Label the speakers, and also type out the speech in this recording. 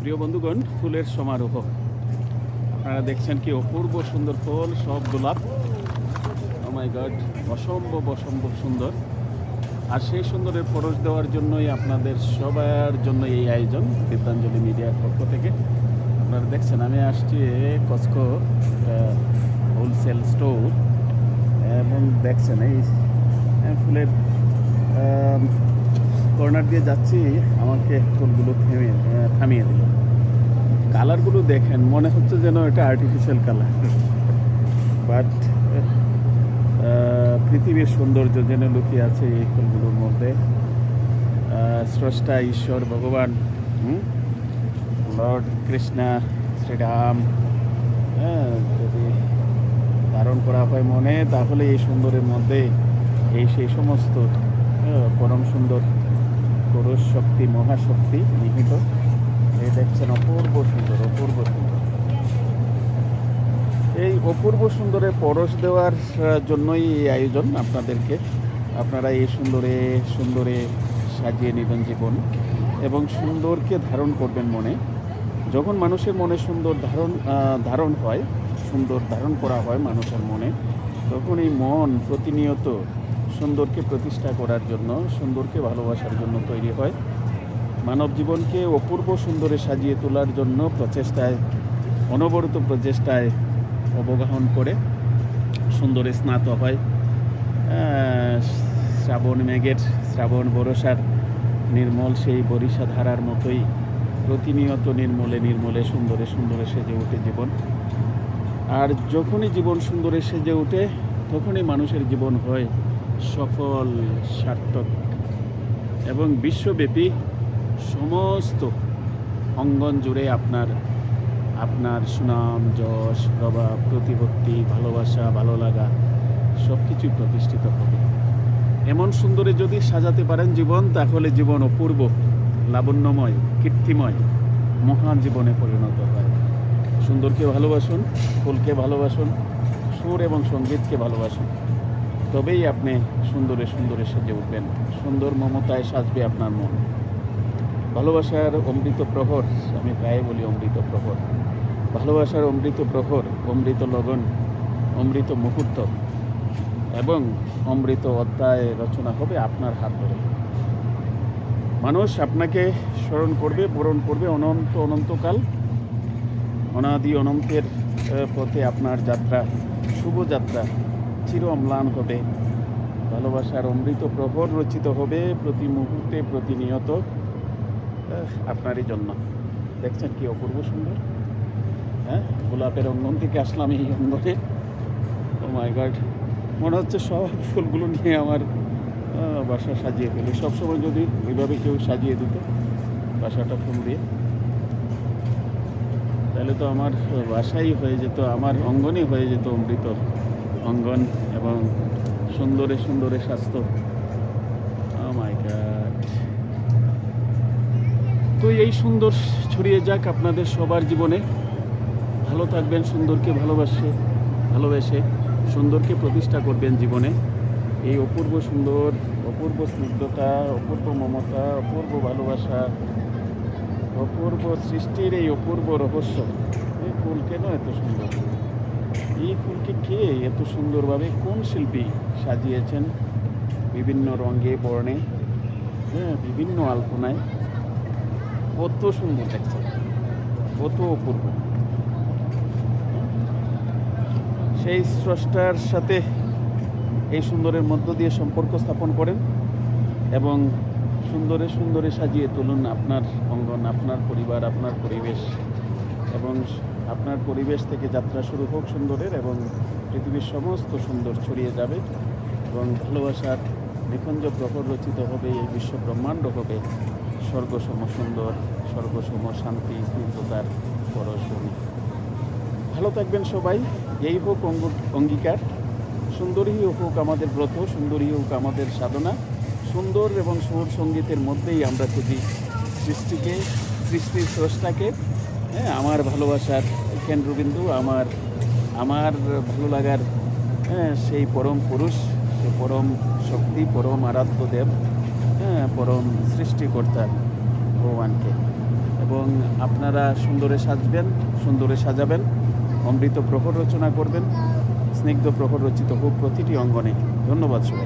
Speaker 1: প্রিয় বন্ধুগণ, ফুলের সমারোহ আপনারা দেখছেন কি অপূর্ব সুন্দর ফুল, সব গোলাপ। ও মাই গড, অসম্ভব অসম্ভব সুন্দর। আর সেই সুন্দরের পরশ দেওয়ার জন্যই আপনাদের সবার জন্য এই আয়োজন বিদ্যাঞ্জলি মিডিয়ার পক্ষ থেকে। আপনারা দেখছেন আমি আসছি কসকো হোলসেল স্টোর, এবং দেখছেন এই ফুলের কর্নার দিয়ে যাচ্ছি, আমাকে ফুলগুলো থামিয়ে দিল। কালারগুলো দেখেন, মনে হচ্ছে যেন এটা আর্টিফিশিয়াল কালার, বাট পৃথিবীর সৌন্দর্য যেন লুকিয়ে আছে এই ফুলগুলোর মধ্যে। স্রষ্টা ঈশ্বর ভগবান, লর্ড কৃষ্ণা, শ্রীরাম যদি ধারণ করা হয় মনে, তাহলে এই সুন্দরের মধ্যে সেই সমস্ত পরম সুন্দর পুরুষ শক্তি, মহাশক্তি নিহিত। এই দেখছেন অপূর্ব সুন্দর, অপূর্ব সুন্দর। এই অপূর্ব সুন্দরে পরশ দেওয়ার জন্যই এই আয়োজন আপনাদেরকে। আপনারা এই সুন্দরে সুন্দরে সাজিয়ে নেবেন জীবন, এবং সুন্দরকে ধারণ করবেন মনে। যখন মানুষের মনে সুন্দর ধারণ হয়, সুন্দর ধারণ করা হয় মানুষের মনে, তখন এই মন প্রতিনিয়ত সুন্দরকে প্রতিষ্ঠা করার জন্য, সুন্দরকে ভালোবাসার জন্য তৈরি হয়। মানব জীবনকে অপূর্ব সুন্দরে সাজিয়ে তোলার জন্য প্রচেষ্টায়, অনবরত প্রচেষ্টায় অবগাহন করে সুন্দরে স্নাত হয়। শ্রাবণ বরষার নির্মল সেই বরিশা ধারার মতোই প্রতিনিয়ত নির্মলে নির্মলে সুন্দরে সুন্দরে সেজে ওঠে জীবন। আর যখনই জীবন সুন্দরে সেজে ওঠে, তখনই মানুষের জীবন হয় সফল, সার্থক, এবং বিশ্বব্যাপী সমস্ত অঙ্গন জুড়ে আপনার সুনাম, যশ, প্রভাব, প্রতিপত্তি, ভালোবাসা, ভালো লাগা সব কিছুই প্রতিষ্ঠিত হবে। এমন সুন্দরে যদি সাজাতে পারেন জীবন, তাহলে জীবন অপূর্ব, লাবণ্যময়, কীর্তিময়, মহান জীবনে পরিণত হয়। সুন্দরকে ভালোবাসুন, ফুলকে ভালোবাসুন, সুর এবং সঙ্গীতকে ভালোবাসুন, তবেই আপনি সুন্দরে সুন্দরে সেজে উঠবেন। সুন্দর মমতায় সাজবে আপনার মন। ভালোবাসার অমৃত প্রহর, আমি প্রায় বলি অমৃত প্রহর, ভালোবাসার অমৃত প্রহর, অমৃত লগন, অমৃত মুহূর্ত এবং অমৃত অধ্যায় রচনা হবে আপনার হাত ধরে। মানুষ আপনাকে স্মরণ করবে, বরণ করবে অনন্তকাল। অনাদি অনন্তের পথে আপনার যাত্রা, শুভযাত্রা চির অম্লান হবে। ভালোবাসার অমৃত প্রহর রচিত হবে প্রতি মুহূর্তে, প্রতিনিয়ত আপনারই জন্য। দেখছেন কি অপূর্ব সুন্দর। গোলাপের অঙ্গন থেকে আসলাম এই অঙ্গনে। ও মাই গড, মনে হচ্ছে সব ফুলগুলো নিয়ে আমার বাসা সাজিয়ে ফেলি। সবসময় যদি ওইভাবে কেউ সাজিয়ে দিত বাসাটা ফুল দিয়ে, তাহলে তো আমার বাসাই হয়ে যেত, আমার অঙ্গনই হয়ে যেত অমৃত অঙ্গন, এবং সুন্দরে সুন্দরে স্বাস্থ্য। ও মাই গড। তো এই সুন্দর ছড়িয়ে যাক আপনাদের সবার জীবনে। ভালো থাকবেন, সুন্দরকে ভালোবেসে সুন্দরকে প্রতিষ্ঠা করবেন জীবনে। এই অপূর্ব সুন্দর, অপূর্ব স্নিগ্ধতা, অপূর্ব মমতা, অপূর্ব ভালোবাসা, অপূর্ব সৃষ্টির এই অপূর্ব রহস্য। এই ফুল কেন এত সুন্দর? এই ফুলকে কে এত সুন্দরভাবে, কোন শিল্পী সাজিয়েছেন? বিভিন্ন রঙে, বর্ণে, বিভিন্ন আলপনায়, কত সুন্দর দেখছেন, কত অপূর্ব। সেই স্রষ্টার সাথে এই সুন্দরের মধ্য দিয়ে সম্পর্ক স্থাপন করেন, এবং সুন্দরে সুন্দরে সাজিয়ে তুলুন আপনার অঙ্গন, আপনার পরিবার, আপনার পরিবেশ। এবং আপনার পরিবেশ থেকে যাত্রা শুরু হোক সুন্দরের, এবং পৃথিবীর সমস্ত সুন্দর ছড়িয়ে যাবে, এবং ভালোবাসার নিকুঞ্জ প্রহর রচিত হবে। এই বিশ্ব ব্রহ্মাণ্ড হবে স্বর্গসম সুন্দর, স্বর্গসম শান্তি, স্নিগ্ধতার পরশমণি। ভালো থাকবেন সবাই। এই হোক অঙ্গীকার। সুন্দরী হোক আমাদের ব্রত, সুন্দরী হোক আমাদের সাধনা। সুন্দর এবং সুর সঙ্গীতের মধ্যেই আমরা খুঁজি সৃষ্টিকে, সৃষ্টির স্রষ্টাকে। আমার ভালোবাসার কেন্দ্রবিন্দু, আমার ভালো লাগার সেই পরম পুরুষ, সেই পরম শক্তি, পরম আরাধ্য দেব, পরম সৃষ্টিকর্তা ভগবানকে। এবং আপনারা সুন্দরে সাজবেন, সুন্দরে সাজাবেন, অমৃত প্রহর রচনা করবেন, স্নিগ্ধ প্রহর রচিত হোক প্রতিটি অঙ্গনে। ধন্যবাদ সবাই।